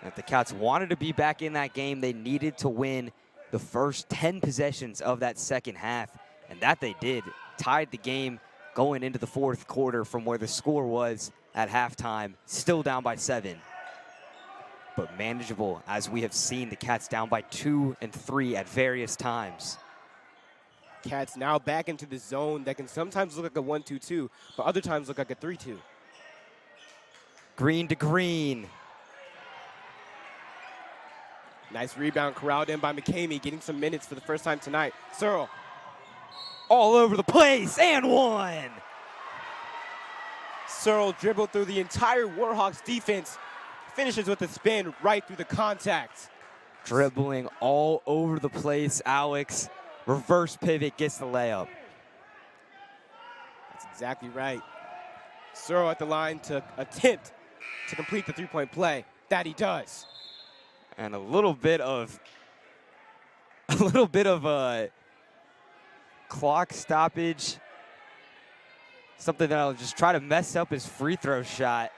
If the Cats wanted to be back in that game, they needed to win the first 10 possessions of that second half, and that they did. Tied the game going into the fourth quarter from where the score was at halftime, still down by 7. But manageable, as we have seen the Cats down by 2 and 3 at various times. Cats now back into the zone that can sometimes look like a 1-2-2, but other times look like a 3-2. Green to Green. Nice rebound corralled in by McCamey, getting some minutes for the first time tonight. Searl. All over the place, and one. Searl dribbled through the entire Warhawks defense, finishes with a spin right through the contact. Dribbling all over the place, Alex. Reverse pivot, gets the layup. That's exactly right. Searl at the line to attempt to complete the three-point play. That he does. And a little bit of clock stoppage. Something that'll just try to mess up his free throw shot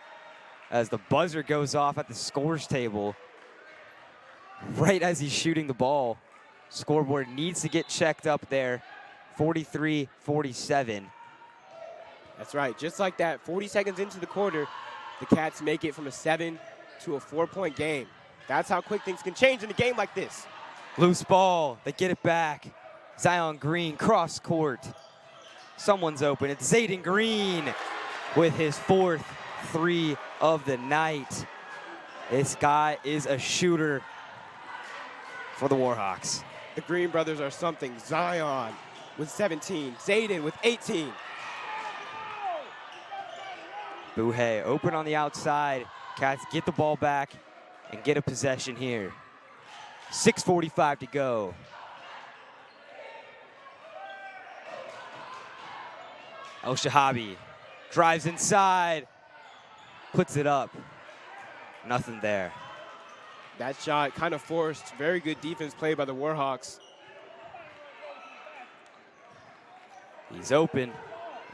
as the buzzer goes off at the scores table right as he's shooting the ball. Scoreboard needs to get checked up there. 43-47. That's right. Just like that, 40 seconds into the quarter, the Cats make it from a 7 to a 4-point game. That's how quick things can change in a game like this. Loose ball. They get it back. Zion Green, cross court. Someone's open. It's Zayden Green with his 4th 3 of the night. This guy is a shooter for the Warhawks. The Green brothers are something. Zion with 17. Zayden with 18. Bouhet open on the outside. Cats get the ball back and get a possession here. 6:45 to go. El Shahabi drives inside, puts it up. Nothing there. That shot kind of forced. Very good defense play by the Warhawks. He's open,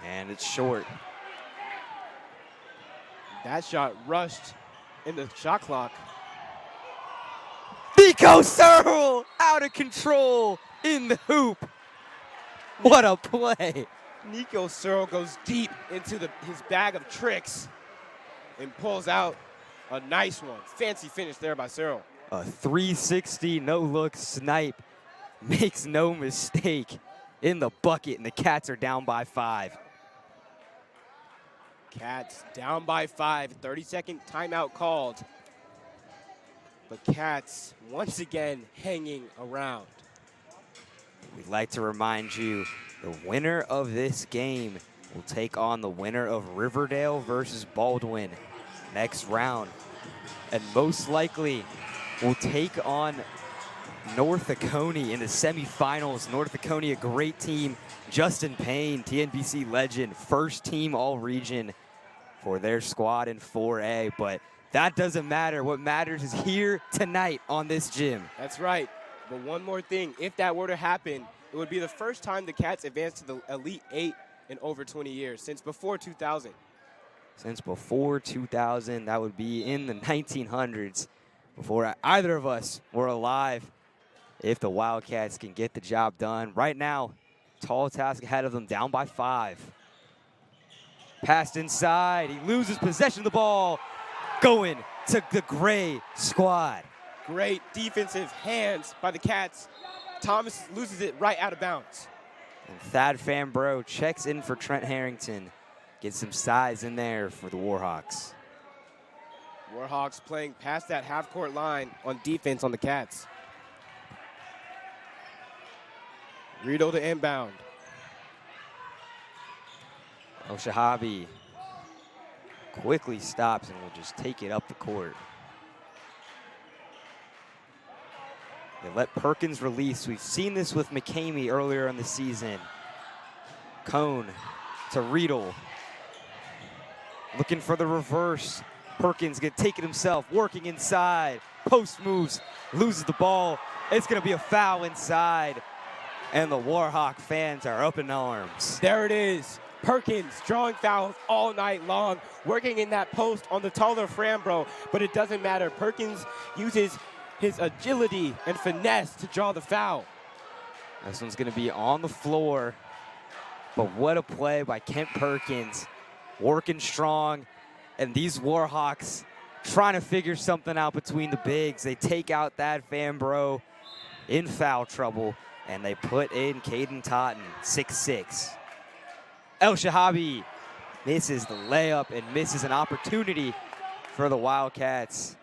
and it's short. That shot rushed in the shot clock. Nico Searl out of control in the hoop. What a play. Nico Searl goes deep into his bag of tricks and pulls out a nice one. Fancy finish there by Searl. A 360 no-look snipe. Makes no mistake in the bucket, and the Cats are down by 5. Cats down by 5. 30-second timeout called. But Cats once again hanging around. We'd like to remind you, the winner of this game will take on the winner of Riverdale versus Baldwin next round. And most likely will take on North Oconee in the semifinals. North Oconee, a great team. Justin Payne, TNBC legend, first team all-region for their squad in 4A. But that doesn't matter. What matters is here tonight on this gym. That's right. But one more thing, if that were to happen, it would be the first time the Cats advanced to the Elite 8 in over 20 years, since before 2000. Since before 2000, that would be in the 1900s, before either of us were alive. If the Wildcats can get the job done. Right now, tall task ahead of them, down by 5. Passed inside, he loses possession of the ball, going to the Gray squad. Great defensive hands by the Cats. Thomas loses it right out of bounds. And Thad Fambro checks in for Trent Harrington. Gets some size in there for the Warhawks. Warhawks playing past that half-court line on defense on the Cats. Rito to inbound. El Shahabi quickly stops and will just take it up the court. They let Perkins release. We've seen this with McCamey earlier in the season. Cone to Riedel. Looking for the reverse. Perkins gonna take it himself, working inside. Post moves, loses the ball. It's gonna be a foul inside. And the Warhawk fans are up in arms. There it is. Perkins drawing fouls all night long, working in that post on the taller Frambro, but it doesn't matter. Perkins uses his agility and finesse to draw the foul. This one's going to be on the floor, but what a play by Kent Perkins, working strong, and these Warhawks trying to figure something out between the bigs. They take out that Frambro in foul trouble, and they put in Caden Totten, 6'6". El Shahabi misses the layup and misses an opportunity for the Wildcats.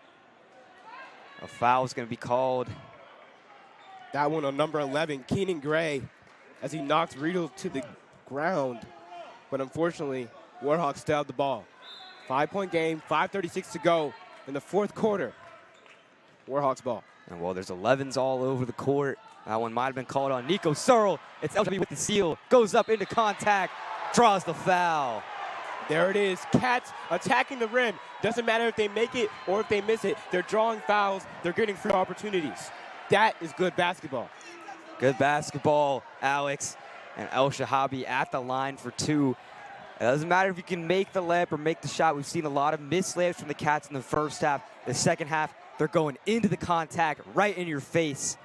A foul is going to be called. That one on number 11, Keenan Gray, as he knocks Riedel to the ground. But unfortunately, Warhawks still have the ball. 5-point game, 5:36 to go in the fourth quarter. Warhawks ball. And well, there's 11s all over the court. That one might have been called on Nico Searl. It's LW with the seal, goes up into contact, draws the foul. There it is, Cats attacking the rim. Doesn't matter if they make it or if they miss it. They're drawing fouls, they're getting free opportunities. That is good basketball. Good basketball, Alex. And El Shahabi at the line for two. It doesn't matter if you can make the layup or make the shot. We've seen a lot of missed layups from the Cats in the first half. The second half, they're going into the contact, right in your face.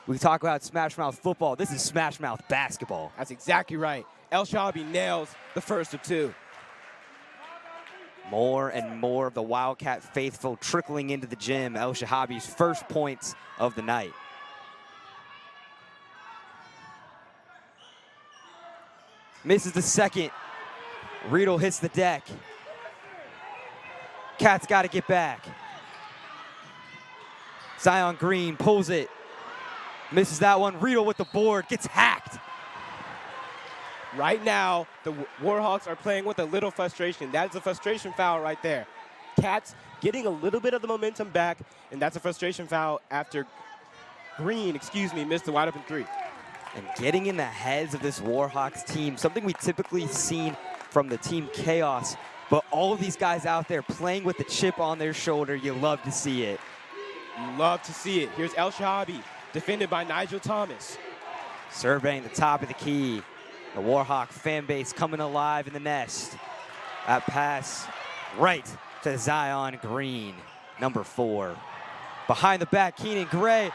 We talk about Smash Mouth football. This is Smash Mouth basketball. That's exactly right. El Shahabi nails the first of two. More and more of the Wildcat faithful trickling into the gym. El Shahabi's first points of the night. Misses the second. Riedel hits the deck. Cats got to get back. Zion Green pulls it. Misses that one. Riedel with the board. Gets hacked. Right now, the Warhawks are playing with a little frustration. That's a frustration foul right there. Cats getting a little bit of the momentum back, and that's a frustration foul after Green, missed the wide open three. And getting in the heads of this Warhawks team, something we typically seen from the team Chaos, but all of these guys out there playing with the chip on their shoulder, you love to see it. You love to see it. Here's El Shahabi, defended by Nigel Thomas. Surveying the top of the key. The Warhawk fan base coming alive in the nest. That pass right to Zion Green, number 4. Behind the back, Keenan Gray.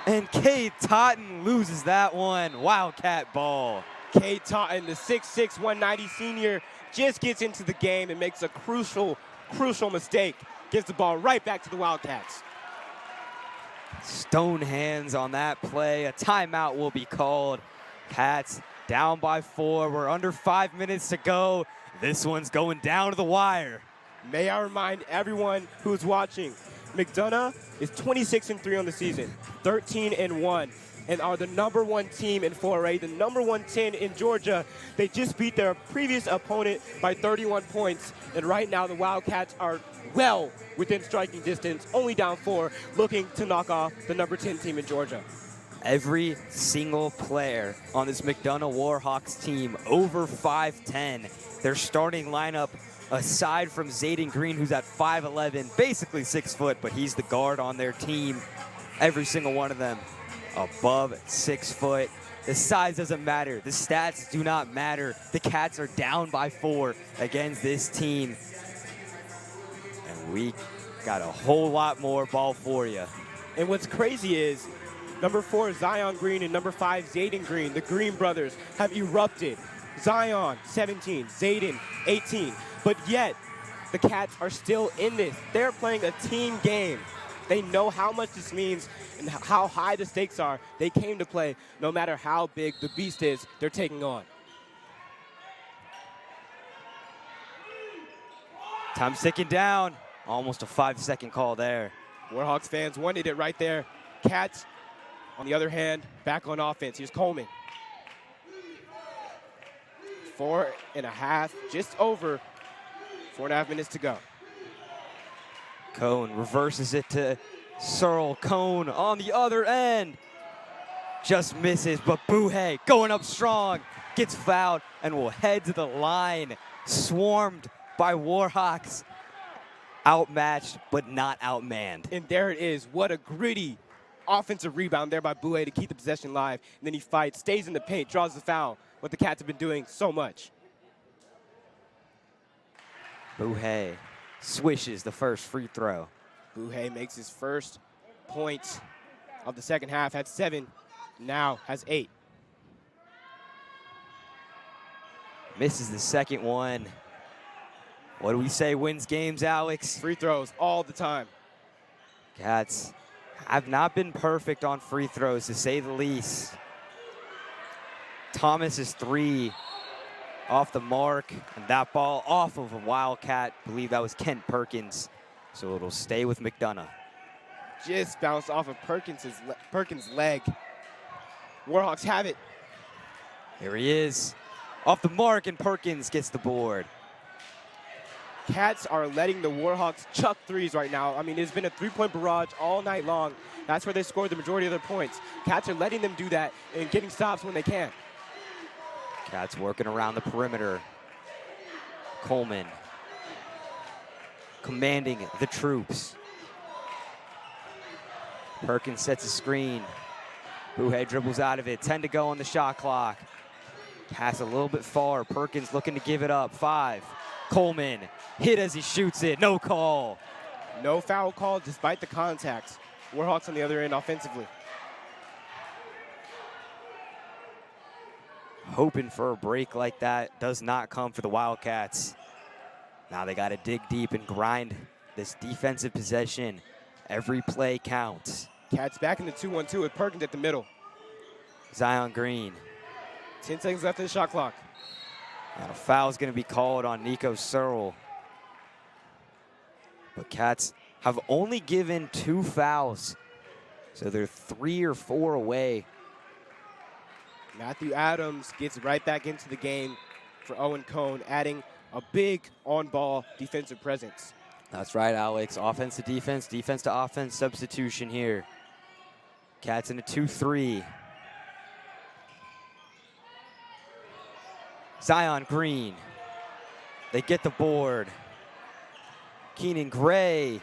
And Cade Totten loses that one. Wildcat ball. Cade Totten, the 6'6", 190 senior, just gets into the game and makes a crucial mistake. Gives the ball right back to the Wildcats. Stone hands on that play. A timeout will be called. Cats down by 4. We're under 5 minutes to go. This one's going down to the wire. May I remind everyone who's watching, McDonough is 26-3 on the season, 13-1, and are the #1 team in 4A, the #1 team in Georgia. They just beat their previous opponent by 31 points, and right now the Wildcats are well within striking distance, only down 4, looking to knock off the #10 team in Georgia. Every single player on this McDonough Warhawks team over 5'10". Their starting lineup, aside from Zayden Green, who's at 5'11", basically 6 foot, but he's the guard on their team. Every single one of them above 6 foot. The size doesn't matter. The stats do not matter. The Cats are down by 4 against this team. And we got a whole lot more ball for you. And what's crazy is, number 4, Zion Green, and number 5, Zayden Green, the Green brothers, have erupted. Zion, 17, Zayden, 18. But yet, the Cats are still in this. They're playing a team game. They know how much this means and how high the stakes are. They came to play no matter how big the beast is they're taking on. Time's ticking down. Almost a 5-second call there. Warhawks fans wanted it right there. Cats, on the other hand, back on offense. Here's Coleman. 4.5, just over 4.5 minutes to go. Cone reverses it to Searl. Cone on the other end. Just misses, but Buhe going up strong. Gets fouled and will head to the line. Swarmed by Warhawks. Outmatched, but not outmanned. And there it is. What a gritty offensive rebound there by Buhe to keep the possession live. And then he fights, stays in the paint, draws the foul. What the Cats have been doing so much. Bouhay swishes the first free throw. Bouhay makes his first point of the second half, had 7, now has 8. Misses the second one. What do we say wins games, Alex? Free throws all the time. Cats have not been perfect on free throws, to say the least. Thomas's 3 off the mark, and that ball off of a Wildcat. I believe that was Kent Perkins, so it'll stay with McDonough. Just bounced off of Perkins' leg. Warhawks have it. Here he is, off the mark, and Perkins gets the board. Cats are letting the Warhawks chuck threes right now. I mean, it's been a three-point barrage all night long. That's where they scored the majority of their points. Cats are letting them do that and getting stops when they can. Cats working around the perimeter. Coleman commanding the troops. Perkins sets a screen. Bouhay dribbles out of it. 10 to go on the shot clock. Pass a little bit far. Perkins looking to give it up. 5. Coleman hit as he shoots it. No call. No foul call despite the contacts. Warhawks on the other end offensively. Hoping for a break like that does not come for the Wildcats. Now they got to dig deep and grind this defensive possession. Every play counts. Cats back in the 2-1-2 with Perkins at the middle. Zion Green. 10 seconds left in the shot clock. And a foul is going to be called on Nico Searl. But Cats have only given 2 fouls, so they're 3 or 4 away. Matthew Adams gets right back into the game for Owen Cone, adding a big on-ball defensive presence. That's right, Alex. Offense to defense, defense to offense substitution here. Cats in a 2-3. Zion Green. They get the board. Keenan Gray.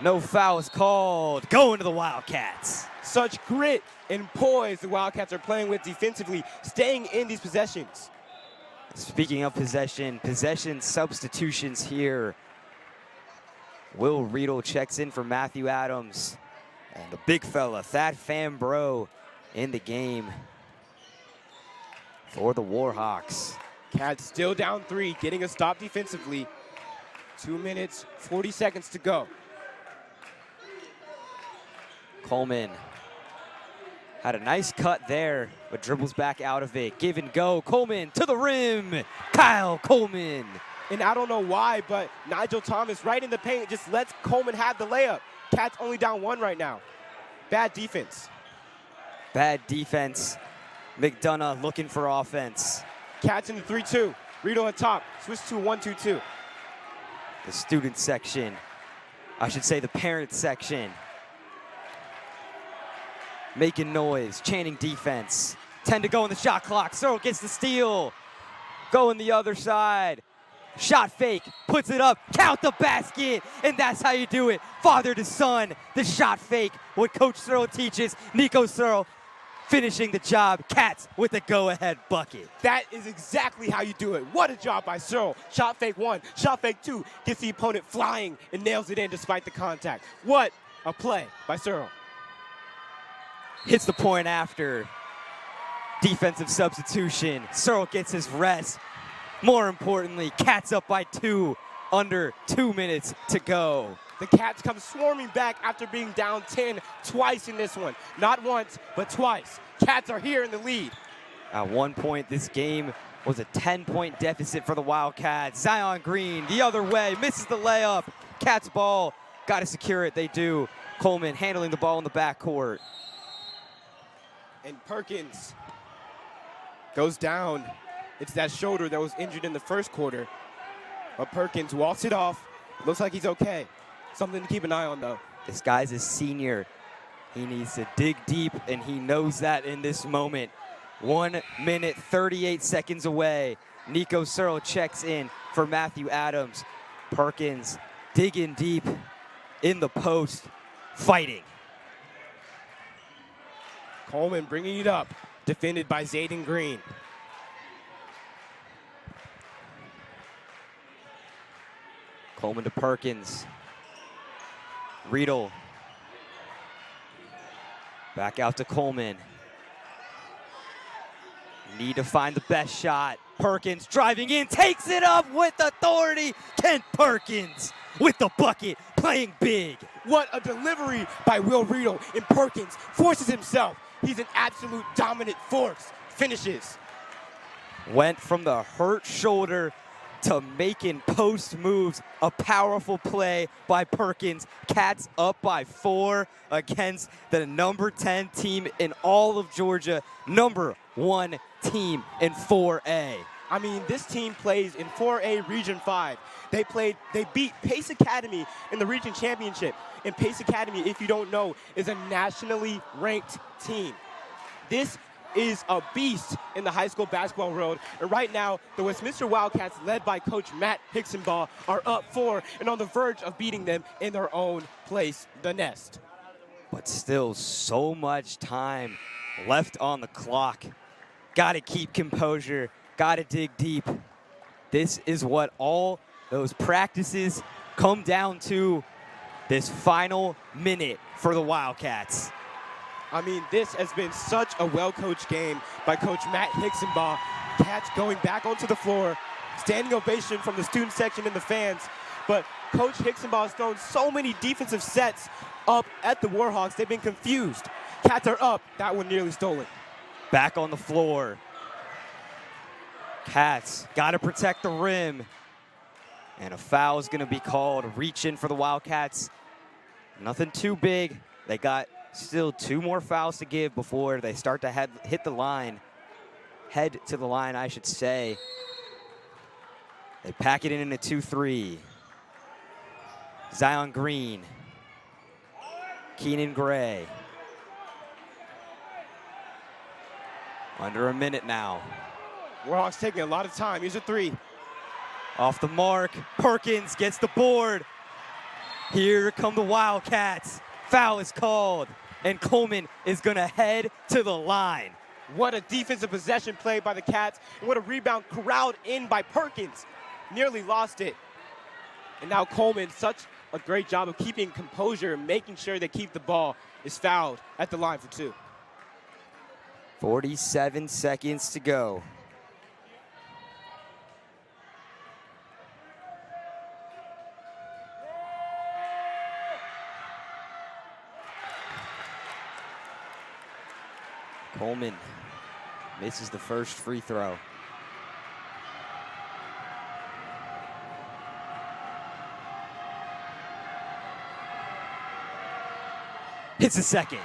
No fouls called. Going to the Wildcats. Such grit and poise the Wildcats are playing with defensively, staying in these possessions. Speaking of possession substitutions here. Will Riedel checks in for Matthew Adams. And the big fella, Thad Fambro, in the game for the Warhawks. Cats still down 3, getting a stop defensively. 2 minutes, 40 seconds to go. Coleman had a nice cut there, but dribbles back out of it. Give and go. Coleman to the rim. Kyle Coleman. And I don't know why, but Nigel Thomas right in the paint just lets Coleman have the layup. Cats only down 1 right now. Bad defense. Bad defense. McDonough looking for offense. Cats in the 3-2. Riedel at top. Switch to 1-2-2. The student section. I should say the parent section. Making noise, chanting defense. 10 to go on the shot clock. Searl gets the steal. Going the other side. Shot fake, puts it up, count the basket, and that's how you do it. Father to son, the shot fake, what Coach Searl teaches. Nico Searl finishing the job. Cats with the go-ahead bucket. That is exactly how you do it. What a job by Searl. Shot fake 1, shot fake 2, gets the opponent flying and nails it in despite the contact. What a play by Searl. Hits the point after. Defensive substitution. Searl gets his rest. More importantly, Cats up by 2, under 2 minutes to go. The Cats come swarming back after being down 10 twice in this one. Not once, but twice. Cats are here in the lead. At one point, this game was a 10-point deficit for the Wildcats. Zion Green the other way, misses the layup. Cats ball, got to secure it, they do. Coleman handling the ball in the backcourt. And Perkins goes down. It's that shoulder that was injured in the first quarter. But Perkins walks it off. Looks like he's okay. Something to keep an eye on, though. This guy's a senior. He needs to dig deep, and he knows that in this moment. 1 minute, 38 seconds away. Nico Searl checks in for Matthew Adams. Perkins digging deep in the post, fighting. Coleman bringing it up, defended by Zayden Green. Coleman to Perkins. Riedel. Back out to Coleman. Need to find the best shot. Perkins driving in, takes it up with authority. Kent Perkins with the bucket, playing big. What a delivery by Will Riedel. And Perkins forces himself. He's an absolute dominant force. Finishes. Went from the hurt shoulder to making post moves. A powerful play by Perkins. Cats up by 4 against the number 10 team in all of Georgia. Number 1 team in 4A. I mean, this team plays in 4A Region 5. They beat Pace Academy in the region championship. And Pace Academy, if you don't know, is a nationally ranked team. This is a beast in the high school basketball world. And right now, the Westminster Wildcats, led by Coach Matt Hixenbaugh, are up 4 and on the verge of beating them in their own place, the Nest. But still so much time left on the clock. Got to keep composure. Got to dig deep. This is what all those practices come down to, this final minute for the Wildcats. I mean, this has been such a well-coached game by Coach Matt Hixenbaugh. Cats going back onto the floor, standing ovation from the student section and the fans. But Coach Hixenbaugh has thrown so many defensive sets up at the Warhawks, they've been confused. Cats are up. That one nearly stolen. Back on the floor. Cats got to protect the rim. And a foul is going to be called. Reach in for the Wildcats. Nothing too big. They got still 2 more fouls to give before they start to hit the line. Head to the line, I should say. They pack it in a 2-3. Zion Green. Keenan Gray. Under a minute now. Warhawks taking a lot of time. Here's a 3. Off the mark. Perkins gets the board. Here come the Wildcats. Foul is called. And Coleman is going to head to the line. What a defensive possession play by the Cats. And what a rebound corralled in by Perkins. Nearly lost it. And now Coleman, such a great job of keeping composure and making sure they keep the ball, is fouled at the line for 2. 47 seconds to go. Coleman misses the first free throw. Hits the second.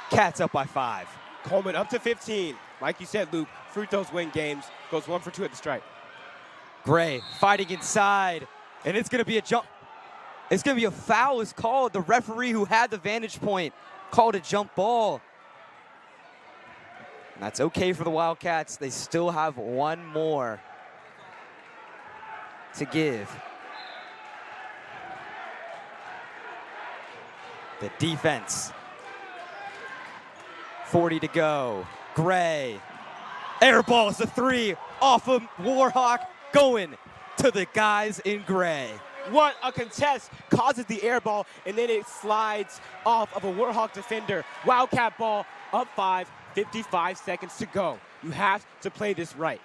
Cats up by 5. Coleman up to 15. Like you said, Luke, free throws win games. Goes 1 for 2 at the stripe. Gray fighting inside, and it's going to be a jump. It's going to be a foul is called. The referee who had the vantage point called a jump ball. And that's okay for the Wildcats. They still have 1 more to give. The defense. 40 to go. Gray. Air balls the 3 off of Warhawk, going to the guys in gray. What a contest. Causes the air ball, and then it slides off of a Warhawk defender. Wildcat ball, up 5, 55 seconds to go. You have to play this right.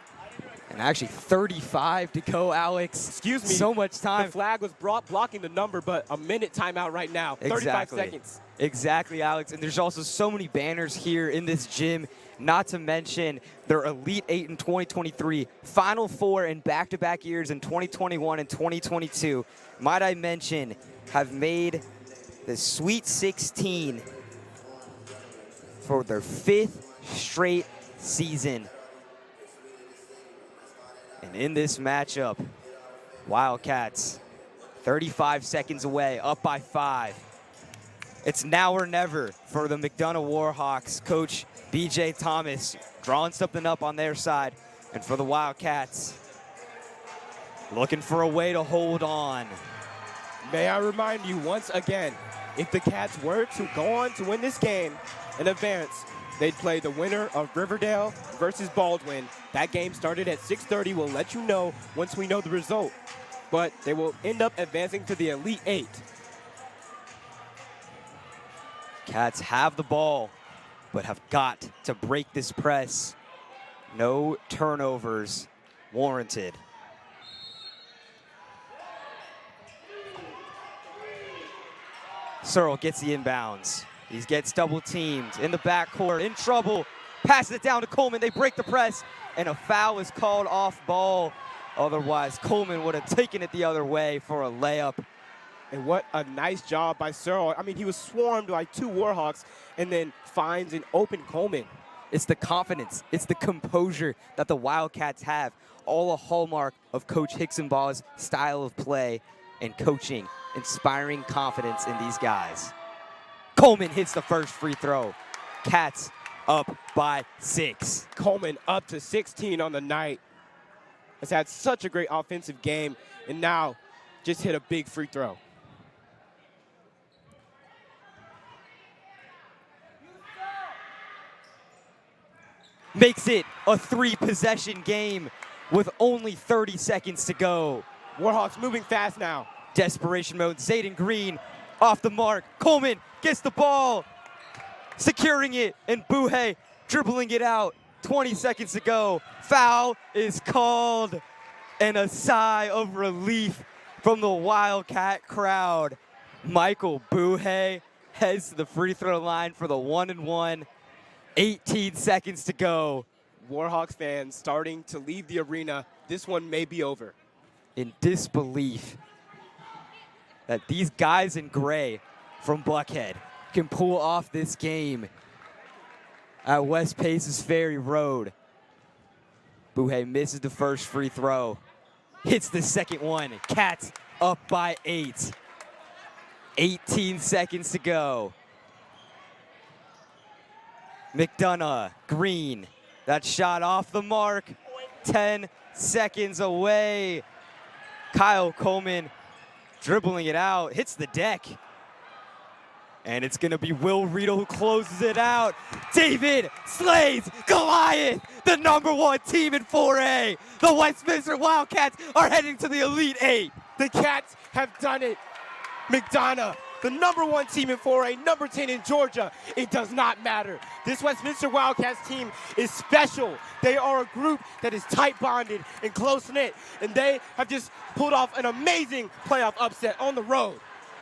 And actually 35 to go, Alex. Excuse me. So much time. The flag was blocking the number, but a minute timeout right now. 35 seconds. Exactly, Alex. And there's also so many banners here in this gym, not to mention their Elite 8 in 2023, Final 4 in back-to-back years in 2021 and 2022. Might I mention, have made the Sweet 16 for their 5th straight season. And in this matchup, Wildcats, 35 seconds away, up by 5. It's now or never for the McDonough Warhawks. Coach B.J. Thomas drawing something up on their side. And for the Wildcats, looking for a way to hold on. May I remind you once again, if the Cats were to go on to win this game and advance, they'd play the winner of Riverdale versus Baldwin. That game started at 6:30. We'll let you know once we know the result. But but they will end up advancing to the Elite Eight. Cats have the ball, but have got to break this press. No turnovers warranted. Searl gets the inbounds. He gets double teamed in the backcourt, in trouble. Passes it down to Coleman. They break the press, and a foul is called off ball. Otherwise, Coleman would have taken it the other way for a layup. And what a nice job by Searl. I mean, he was swarmed by two Warhawks and then finds an open Coleman. It's the confidence, it's the composure that the Wildcats have. All a hallmark of Coach Hixenbaugh's style of play and coaching, inspiring confidence in these guys. Coleman hits the first free throw. Cats up by 6. Coleman up to 16 on the night. Has had such a great offensive game, and now just hit a big free throw. Makes it a 3-possession game with only 30 seconds to go. Warhawks moving fast now. Desperation mode. Zayden Green off the mark. Coleman gets the ball, securing it, and Bouhe dribbling it out. 20 seconds to go. Foul is called, and a sigh of relief from the Wildcat crowd. Michael Bouhe heads to the free throw line for the 1-and-1. 18 seconds to go. Warhawks fans starting to leave the arena. This one may be over. In disbelief that these guys in gray from Buckhead can pull off this game at West Paces Ferry Road. Bouhe misses the first free throw, hits the second one. Cats up by 8. 18 seconds to go. McDonough, Green, that shot off the mark. 10 seconds away. Kyle Coleman dribbling it out, hits the deck. And it's gonna be Will Riedel who closes it out. David slays Goliath, the #1 team in 4A. The Westminster Wildcats are heading to the Elite 8. The Cats have done it. McDonough, the #1 team in 4A, number 10 in Georgia. It does not matter. This Westminster Wildcats team is special. They are a group that is tight bonded and close knit, and they have just pulled off an amazing playoff upset on the road.